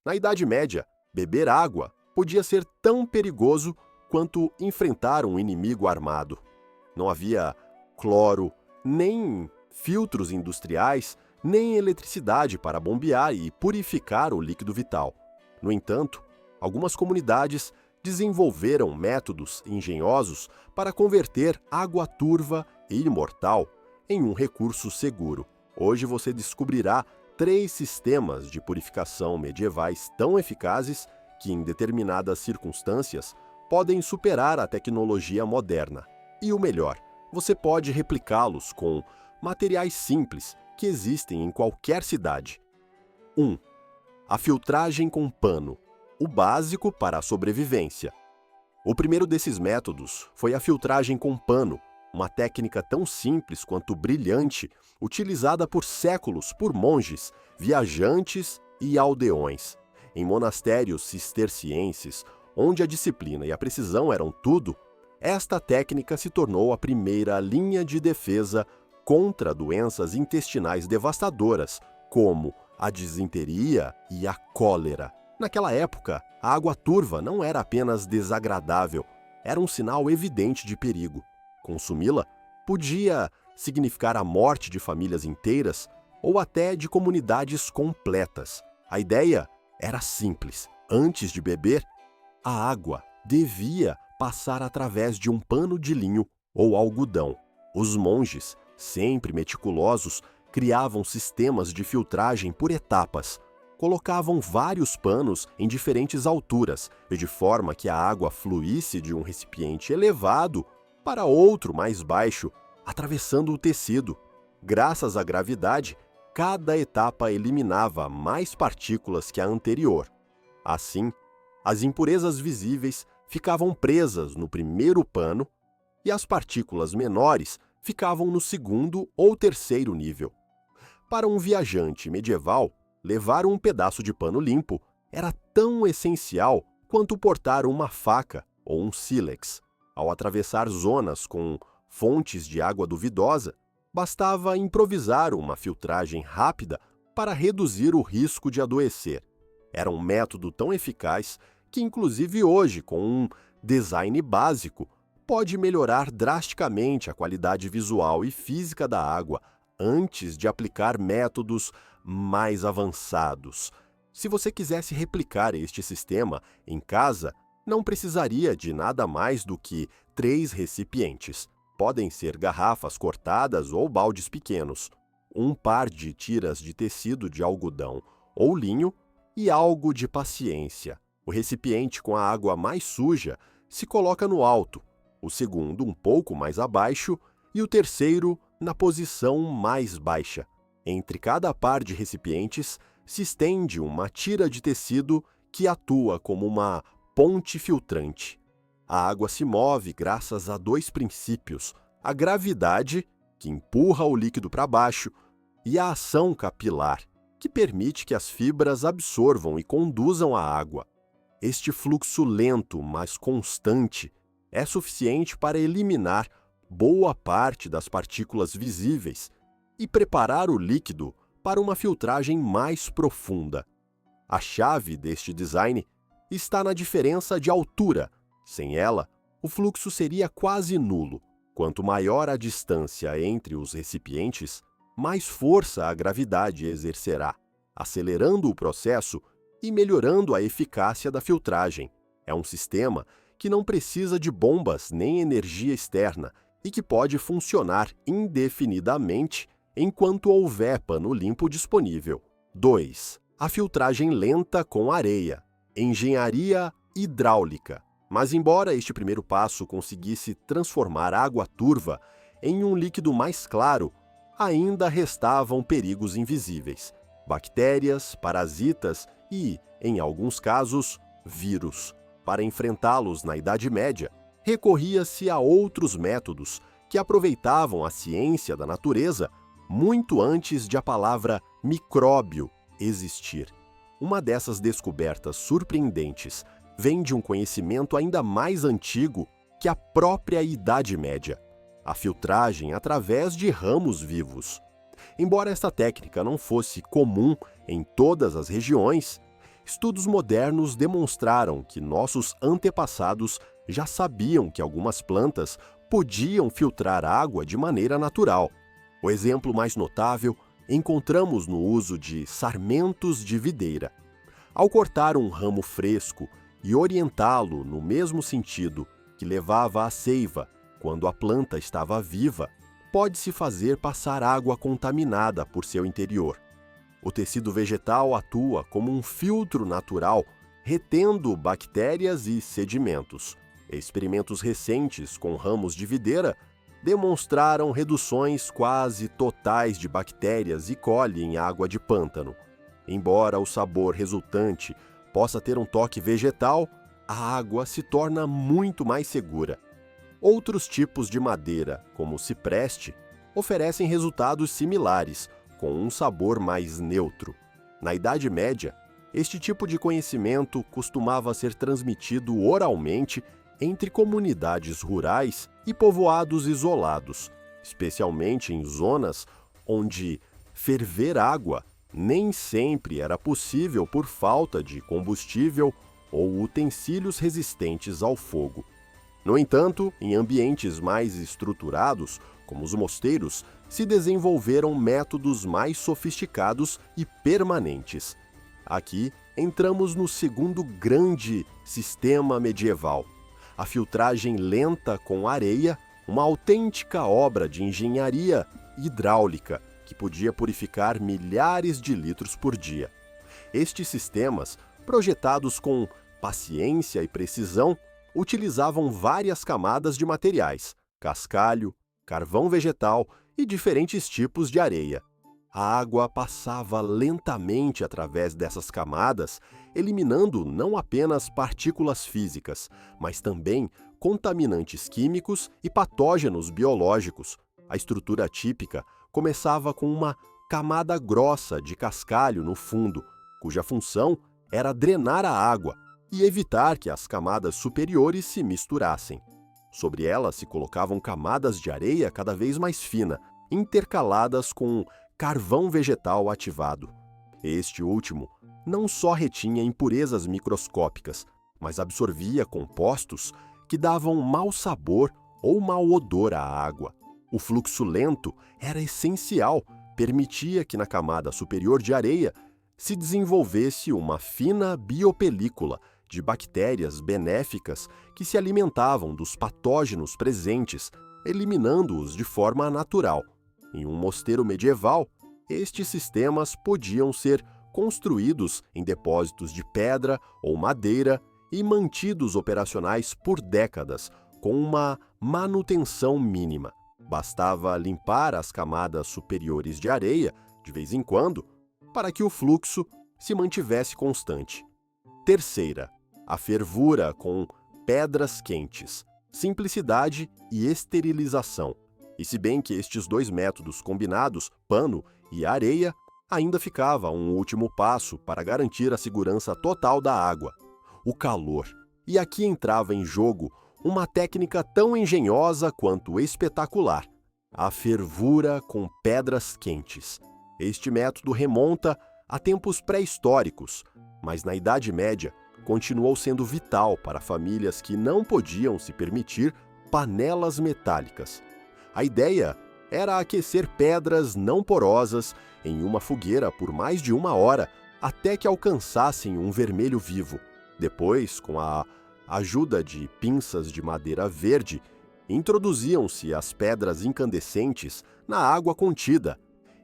Na Idade Média, beber água podia ser tão perigoso quanto enfrentar um inimigo armado. Não havia cloro, nem filtros industriais, nem eletricidade para bombear e purificar o líquido vital. No entanto, algumas comunidades desenvolveram métodos engenhosos para converter água turva e imortal em um recurso seguro. Hoje você descobrirá 3 sistemas de purificação medievais tão eficazes que, em determinadas circunstâncias, podem superar a tecnologia moderna. E o melhor, você pode replicá-los com materiais simples que existem em qualquer cidade. 1. A filtragem com pano, o básico para a sobrevivência. O primeiro desses métodos foi a filtragem com pano, uma técnica tão simples quanto brilhante, utilizada por séculos por monges, viajantes e aldeões. Em monastérios cistercienses, onde a disciplina e a precisão eram tudo, esta técnica se tornou a primeira linha de defesa contra doenças intestinais devastadoras, como a disenteria e a cólera. Naquela época, a água turva não era apenas desagradável, era um sinal evidente de perigo. Consumi-la podia significar a morte de famílias inteiras ou até de comunidades completas. A ideia era simples. Antes de beber, a água devia passar através de um pano de linho ou algodão. Os monges, sempre meticulosos, criavam sistemas de filtragem por etapas. Colocavam vários panos em diferentes alturas, de forma que a água fluísse de um recipiente elevado para outro mais baixo, atravessando o tecido. Graças à gravidade, cada etapa eliminava mais partículas que a anterior. Assim, as impurezas visíveis ficavam presas no primeiro pano e as partículas menores ficavam no segundo ou terceiro nível. Para um viajante medieval, levar um pedaço de pano limpo era tão essencial quanto portar uma faca ou um sílex. Ao atravessar zonas com fontes de água duvidosa, bastava improvisar uma filtragem rápida para reduzir o risco de adoecer. Era um método tão eficaz que, inclusive hoje, com um design básico, pode melhorar drasticamente a qualidade visual e física da água antes de aplicar métodos mais avançados. Se você quisesse replicar este sistema em casa, não precisaria de nada mais do que 3 recipientes. Podem ser garrafas cortadas ou baldes pequenos, um par de tiras de tecido de algodão ou linho e algo de paciência. O recipiente com a água mais suja se coloca no alto, o segundo um pouco mais abaixo e o terceiro na posição mais baixa. Entre cada par de recipientes se estende uma tira de tecido que atua como uma ponte filtrante. A água se move graças a 2 princípios: a gravidade, que empurra o líquido para baixo, e a ação capilar, que permite que as fibras absorvam e conduzam a água. Este fluxo lento, mas constante, é suficiente para eliminar boa parte das partículas visíveis e preparar o líquido para uma filtragem mais profunda. A chave deste design está na diferença de altura. Sem ela, o fluxo seria quase nulo. Quanto maior a distância entre os recipientes, mais força a gravidade exercerá, acelerando o processo e melhorando a eficácia da filtragem. É um sistema que não precisa de bombas nem energia externa e que pode funcionar indefinidamente enquanto houver pano limpo disponível. 2. A filtragem lenta com areia. Engenharia hidráulica. Mas embora este primeiro passo conseguisse transformar água turva em um líquido mais claro, ainda restavam perigos invisíveis: bactérias, parasitas e, em alguns casos, vírus. Para enfrentá-los na Idade Média, recorria-se a outros métodos que aproveitavam a ciência da natureza muito antes de a palavra micróbio existir. Uma dessas descobertas surpreendentes vem de um conhecimento ainda mais antigo que a própria Idade Média: a filtragem através de ramos vivos. Embora esta técnica não fosse comum em todas as regiões, estudos modernos demonstraram que nossos antepassados já sabiam que algumas plantas podiam filtrar água de maneira natural. O exemplo mais notável encontramos no uso de sarmentos de videira. Ao cortar um ramo fresco e orientá-lo no mesmo sentido que levava a seiva quando a planta estava viva, pode-se fazer passar água contaminada por seu interior. O tecido vegetal atua como um filtro natural, retendo bactérias e sedimentos. Experimentos recentes com ramos de videira demonstraram reduções quase totais de bactérias E. coli em água de pântano. Embora o sabor resultante possa ter um toque vegetal, a água se torna muito mais segura. Outros tipos de madeira, como o cipreste, oferecem resultados similares, com um sabor mais neutro. Na Idade Média, este tipo de conhecimento costumava ser transmitido oralmente entre comunidades rurais e povoados isolados, especialmente em zonas onde ferver água nem sempre era possível por falta de combustível ou utensílios resistentes ao fogo. No entanto, em ambientes mais estruturados, como os mosteiros, se desenvolveram métodos mais sofisticados e permanentes. Aqui entramos no segundo grande sistema medieval: a filtragem lenta com areia, uma autêntica obra de engenharia hidráulica que podia purificar milhares de litros por dia. Estes sistemas, projetados com paciência e precisão, utilizavam várias camadas de materiais: cascalho, carvão vegetal e diferentes tipos de areia. A água passava lentamente através dessas camadas, eliminando não apenas partículas físicas, mas também contaminantes químicos e patógenos biológicos. A estrutura típica começava com uma camada grossa de cascalho no fundo, cuja função era drenar a água e evitar que as camadas superiores se misturassem. Sobre ela se colocavam camadas de areia cada vez mais fina, intercaladas com carvão vegetal ativado. Este último não só retinha impurezas microscópicas, mas absorvia compostos que davam mau sabor ou mau odor à água. O fluxo lento era essencial, permitia que na camada superior de areia se desenvolvesse uma fina biopelícula de bactérias benéficas que se alimentavam dos patógenos presentes, eliminando-os de forma natural. Em um mosteiro medieval, estes sistemas podiam ser construídos em depósitos de pedra ou madeira e mantidos operacionais por décadas, com uma manutenção mínima. Bastava limpar as camadas superiores de areia, de vez em quando, para que o fluxo se mantivesse constante. Terceira, a fervura com pedras quentes, simplicidade e esterilização. E se bem que estes dois métodos combinados, pano e areia, ainda ficava um último passo para garantir a segurança total da água: o calor. E aqui entrava em jogo uma técnica tão engenhosa quanto espetacular: a fervura com pedras quentes. Este método remonta a tempos pré-históricos, mas na Idade Média continuou sendo vital para famílias que não podiam se permitir panelas metálicas. A ideia era aquecer pedras não porosas em uma fogueira por mais de 1 hora, até que alcançassem um vermelho vivo. Depois, com a ajuda de pinças de madeira verde, introduziam-se as pedras incandescentes na água contida,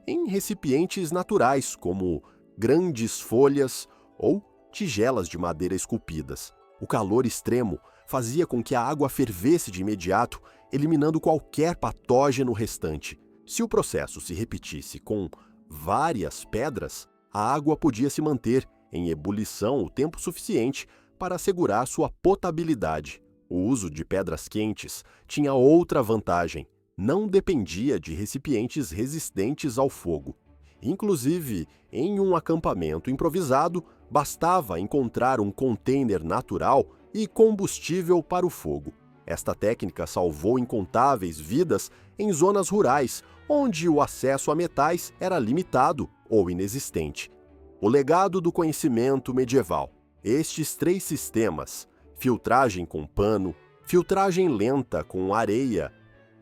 em recipientes naturais, como grandes folhas ou tigelas de madeira esculpidas. O calor extremo fazia com que a água fervesse de imediato, eliminando qualquer patógeno restante. Se o processo se repetisse com várias pedras, a água podia se manter em ebulição o tempo suficiente para assegurar sua potabilidade. O uso de pedras quentes tinha outra vantagem: não dependia de recipientes resistentes ao fogo. Inclusive, em um acampamento improvisado, bastava encontrar um container natural e combustível para o fogo. Esta técnica salvou incontáveis vidas em zonas rurais, onde o acesso a metais era limitado ou inexistente. O legado do conhecimento medieval. Estes 3 sistemas, filtragem com pano, filtragem lenta com areia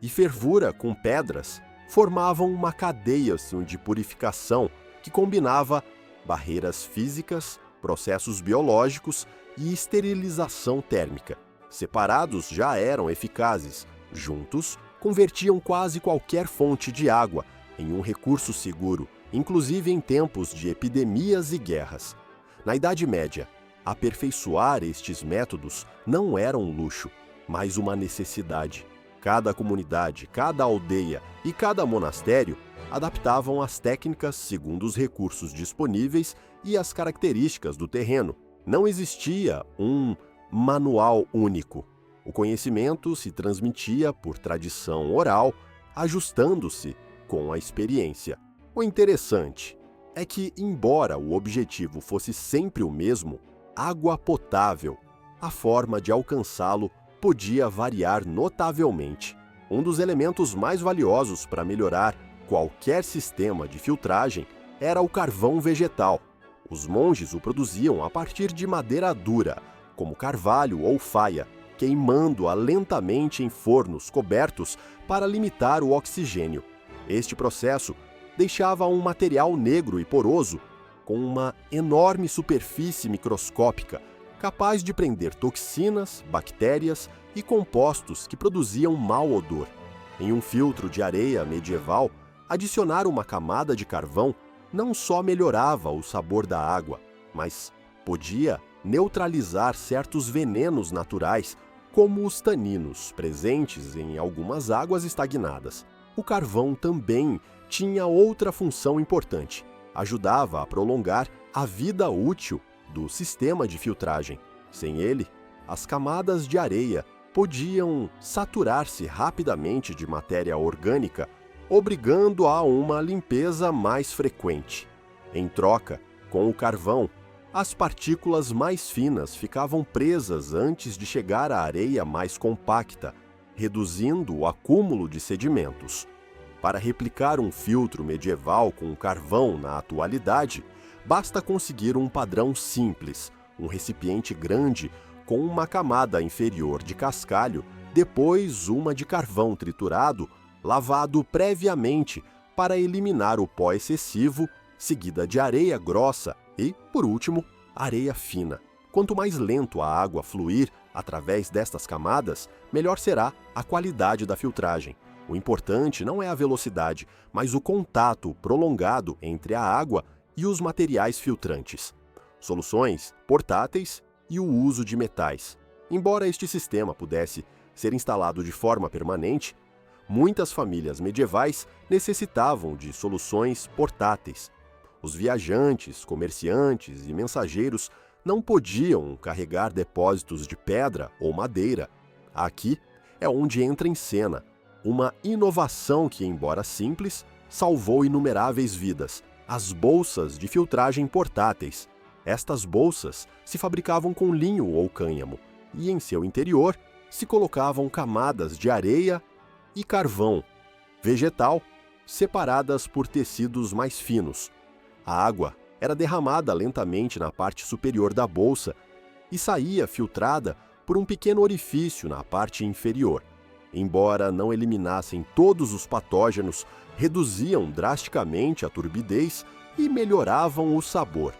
e fervura com pedras, formavam uma cadeia de purificação que combinava barreiras físicas, processos biológicos e esterilização térmica. Separados já eram eficazes, juntos convertiam quase qualquer fonte de água em um recurso seguro, inclusive em tempos de epidemias e guerras. Na Idade Média, aperfeiçoar estes métodos não era um luxo, mas uma necessidade. Cada comunidade, cada aldeia e cada monastério adaptavam as técnicas segundo os recursos disponíveis e as características do terreno. Não existia um manual único. O conhecimento se transmitia por tradição oral, ajustando-se com a experiência. O interessante é que, embora o objetivo fosse sempre o mesmo, água potável, a forma de alcançá-lo podia variar notavelmente. Um dos elementos mais valiosos para melhorar qualquer sistema de filtragem era o carvão vegetal. Os monges o produziam a partir de madeira dura, como carvalho ou faia, queimando-a lentamente em fornos cobertos para limitar o oxigênio. Este processo deixava um material negro e poroso, com uma enorme superfície microscópica, capaz de prender toxinas, bactérias e compostos que produziam mau odor. Em um filtro de areia medieval, adicionar uma camada de carvão não só melhorava o sabor da água, mas podia neutralizar certos venenos naturais, como os taninos presentes em algumas águas estagnadas. O carvão também tinha outra função importante: ajudava a prolongar a vida útil do sistema de filtragem. Sem ele, as camadas de areia podiam saturar-se rapidamente de matéria orgânica, obrigando a uma limpeza mais frequente. Em troca, com o carvão, as partículas mais finas ficavam presas antes de chegar à areia mais compacta, reduzindo o acúmulo de sedimentos. Para replicar um filtro medieval com carvão na atualidade, basta conseguir um padrão simples, um recipiente grande com uma camada inferior de cascalho, depois uma de carvão triturado, lavado previamente para eliminar o pó excessivo, seguida de areia grossa e, por último, areia fina. Quanto mais lento a água fluir através destas camadas, melhor será a qualidade da filtragem. O importante não é a velocidade, mas o contato prolongado entre a água e os materiais filtrantes. Soluções portáteis e o uso de metais. Embora este sistema pudesse ser instalado de forma permanente, muitas famílias medievais necessitavam de soluções portáteis. Os viajantes, comerciantes e mensageiros não podiam carregar depósitos de pedra ou madeira. Aqui é onde entra em cena uma inovação que, embora simples, salvou inumeráveis vidas: as bolsas de filtragem portáteis. Estas bolsas se fabricavam com linho ou cânhamo e, em seu interior, se colocavam camadas de areia e carvão vegetal separadas por tecidos mais finos. A água era derramada lentamente na parte superior da bolsa e saía filtrada por um pequeno orifício na parte inferior. Embora não eliminassem todos os patógenos, reduziam drasticamente a turbidez e melhoravam o sabor.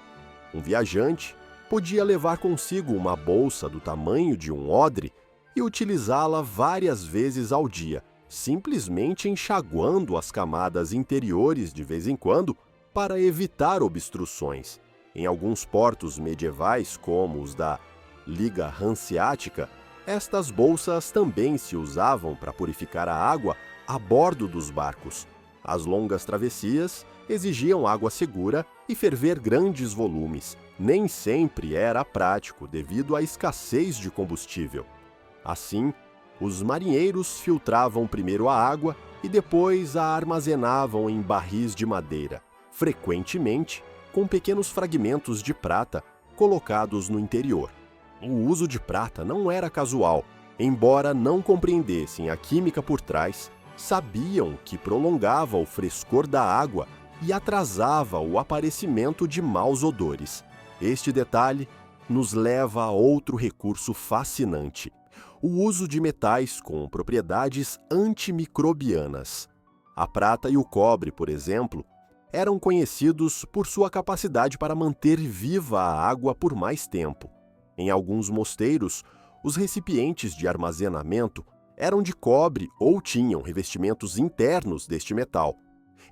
Um viajante podia levar consigo uma bolsa do tamanho de um odre e utilizá-la várias vezes ao dia, simplesmente enxaguando as camadas interiores de vez em quando para evitar obstruções. Em alguns portos medievais, como os da Liga Hanseática, estas bolsas também se usavam para purificar a água a bordo dos barcos. As longas travessias exigiam água segura e ferver grandes volumes. Nem sempre era prático devido à escassez de combustível. Assim, os marinheiros filtravam primeiro a água e depois a armazenavam em barris de madeira, frequentemente com pequenos fragmentos de prata colocados no interior. O uso de prata não era casual. Embora não compreendessem a química por trás, sabiam que prolongava o frescor da água e atrasava o aparecimento de maus odores. Este detalhe nos leva a outro recurso fascinante: o uso de metais com propriedades antimicrobianas. A prata e o cobre, por exemplo, eram conhecidos por sua capacidade para manter viva a água por mais tempo. Em alguns mosteiros, os recipientes de armazenamento eram de cobre ou tinham revestimentos internos deste metal.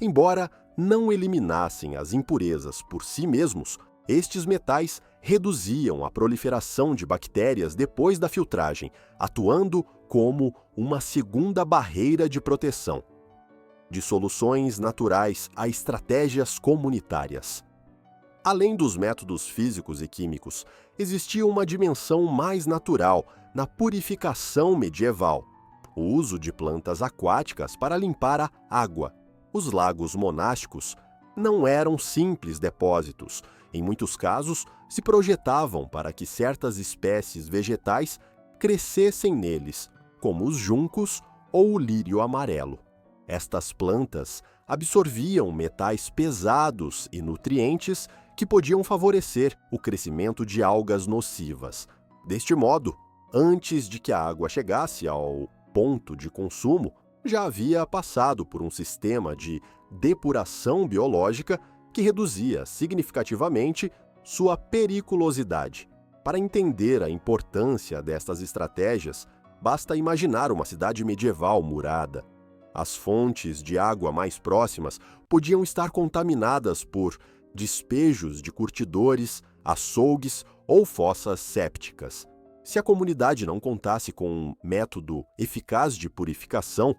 Embora não eliminassem as impurezas por si mesmos, estes metais reduziam a proliferação de bactérias depois da filtragem, atuando como uma segunda barreira de proteção. De soluções naturais a estratégias comunitárias. Além dos métodos físicos e químicos, existia uma dimensão mais natural na purificação medieval: o uso de plantas aquáticas para limpar a água. Os lagos monásticos não eram simples depósitos. Em muitos casos, se projetavam para que certas espécies vegetais crescessem neles, como os juncos ou o lírio amarelo. Estas plantas absorviam metais pesados e nutrientes que podiam favorecer o crescimento de algas nocivas. Deste modo, antes de que a água chegasse ao ponto de consumo, já havia passado por um sistema de depuração biológica que reduzia significativamente sua periculosidade. Para entender a importância destas estratégias, basta imaginar uma cidade medieval murada. As fontes de água mais próximas podiam estar contaminadas por despejos de curtidores, açougues ou fossas sépticas. Se a comunidade não contasse com um método eficaz de purificação,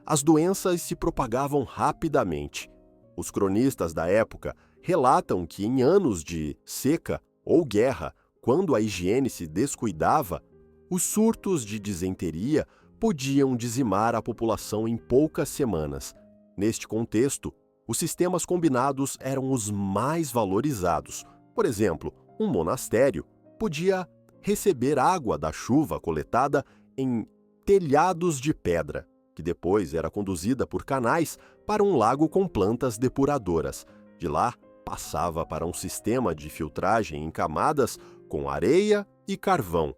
as doenças se propagavam rapidamente. Os cronistas da época relatam que em anos de seca ou guerra, quando a higiene se descuidava, os surtos de disenteria podiam dizimar a população em poucas semanas. Neste contexto, os sistemas combinados eram os mais valorizados. Por exemplo, um monastério podia receber água da chuva coletada em telhados de pedra, que depois era conduzida por canais para um lago com plantas depuradoras. De lá, passava para um sistema de filtragem em camadas com areia e carvão.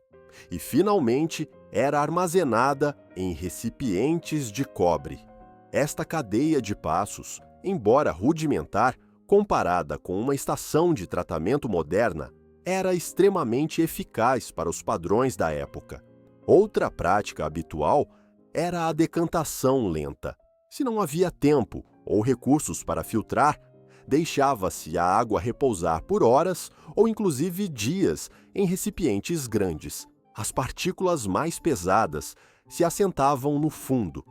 E, finalmente, era armazenada em recipientes de cobre. Esta cadeia de passos, embora rudimentar, comparada com uma estação de tratamento moderna, era extremamente eficaz para os padrões da época. Outra prática habitual era a decantação lenta. Se não havia tempo ou recursos para filtrar, deixava-se a água repousar por horas ou inclusive dias em recipientes grandes. As partículas mais pesadas se assentavam no fundo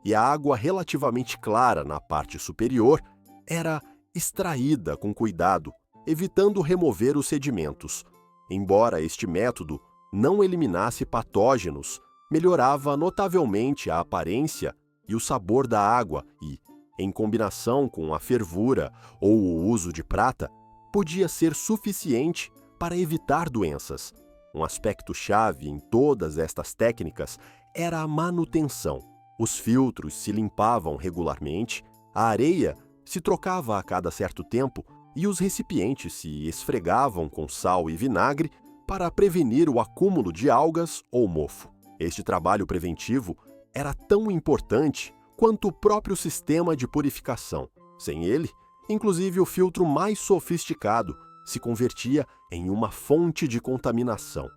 e a água relativamente clara na parte superior era extraída com cuidado, evitando remover os sedimentos. Embora este método não eliminasse patógenos, melhorava notavelmente a aparência e o sabor da água e, em combinação com a fervura ou o uso de prata, podia ser suficiente para evitar doenças. Um aspecto-chave em todas estas técnicas era a manutenção. Os filtros se limpavam regularmente, a areia se trocava a cada certo tempo e os recipientes se esfregavam com sal e vinagre para prevenir o acúmulo de algas ou mofo. Este trabalho preventivo era tão importante quanto o próprio sistema de purificação. Sem ele, inclusive o filtro mais sofisticado se convertia em uma fonte de contaminação.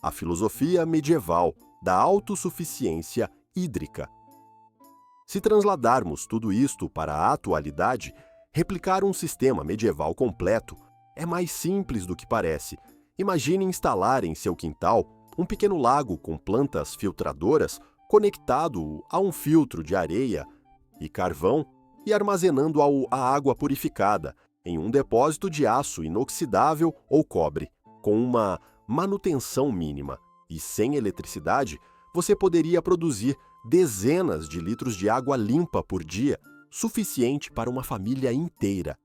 A filosofia medieval da autossuficiência hídrica. Se transladarmos tudo isto para a atualidade, replicar um sistema medieval completo é mais simples do que parece. Imagine instalar em seu quintal um pequeno lago com plantas filtradoras conectado a um filtro de areia e carvão e armazenando a água purificada em um depósito de aço inoxidável ou cobre, com uma manutenção mínima. E sem eletricidade, você poderia produzir dezenas de litros de água limpa por dia, suficiente para uma família inteira.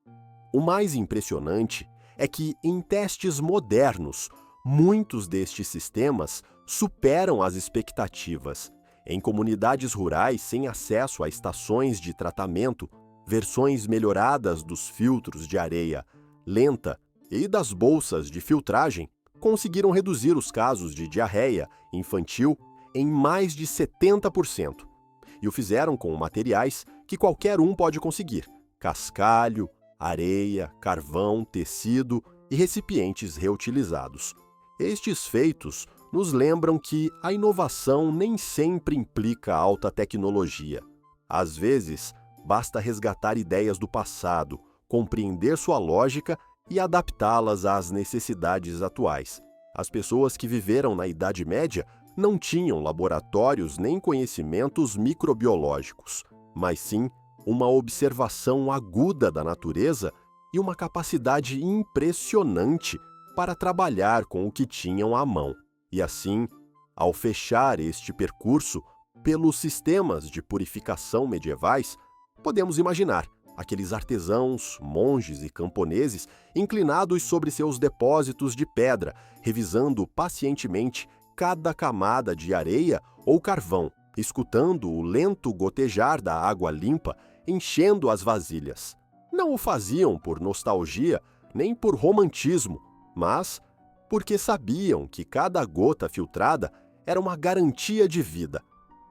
O mais impressionante é que, em testes modernos, muitos destes sistemas superam as expectativas. Em comunidades rurais sem acesso a estações de tratamento, Versões melhoradas dos filtros de areia lenta e das bolsas de filtragem conseguiram reduzir os casos de diarreia infantil em mais de 70%. E o fizeram com materiais que qualquer um pode conseguir: cascalho, areia, carvão, tecido e recipientes reutilizados. Estes feitos nos lembram que a inovação nem sempre implica alta tecnologia. Às vezes, basta resgatar ideias do passado, compreender sua lógica e adaptá-las às necessidades atuais. As pessoas que viveram na Idade Média não tinham laboratórios nem conhecimentos microbiológicos, mas sim uma observação aguda da natureza e uma capacidade impressionante para trabalhar com o que tinham à mão. E assim, ao fechar este percurso pelos sistemas de purificação medievais, podemos imaginar aqueles artesãos, monges e camponeses inclinados sobre seus depósitos de pedra, revisando pacientemente cada camada de areia ou carvão, escutando o lento gotejar da água limpa enchendo as vasilhas. Não o faziam por nostalgia nem por romantismo, mas porque sabiam que cada gota filtrada era uma garantia de vida.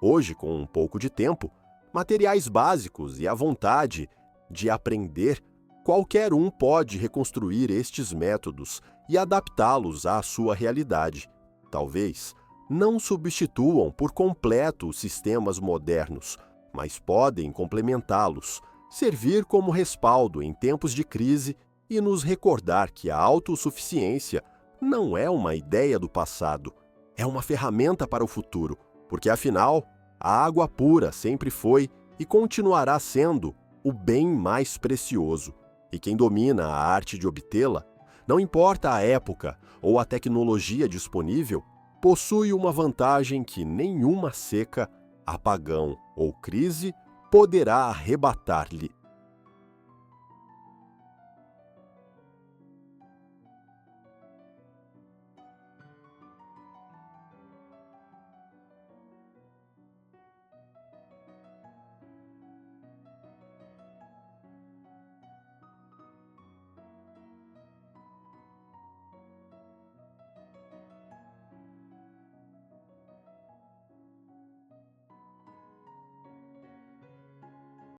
Hoje, com um pouco de tempo, materiais básicos e a vontade de aprender, qualquer um pode reconstruir estes métodos e adaptá-los à sua realidade. Talvez não substituam por completo os sistemas modernos, mas podem complementá-los, servir como respaldo em tempos de crise e nos recordar que a autossuficiência não é uma ideia do passado, é uma ferramenta para o futuro, porque afinal, a água pura sempre foi e continuará sendo o bem mais precioso. E quem domina a arte de obtê-la, não importa a época ou a tecnologia disponível, possui uma vantagem que nenhuma seca, apagão ou crise poderá arrebatar-lhe.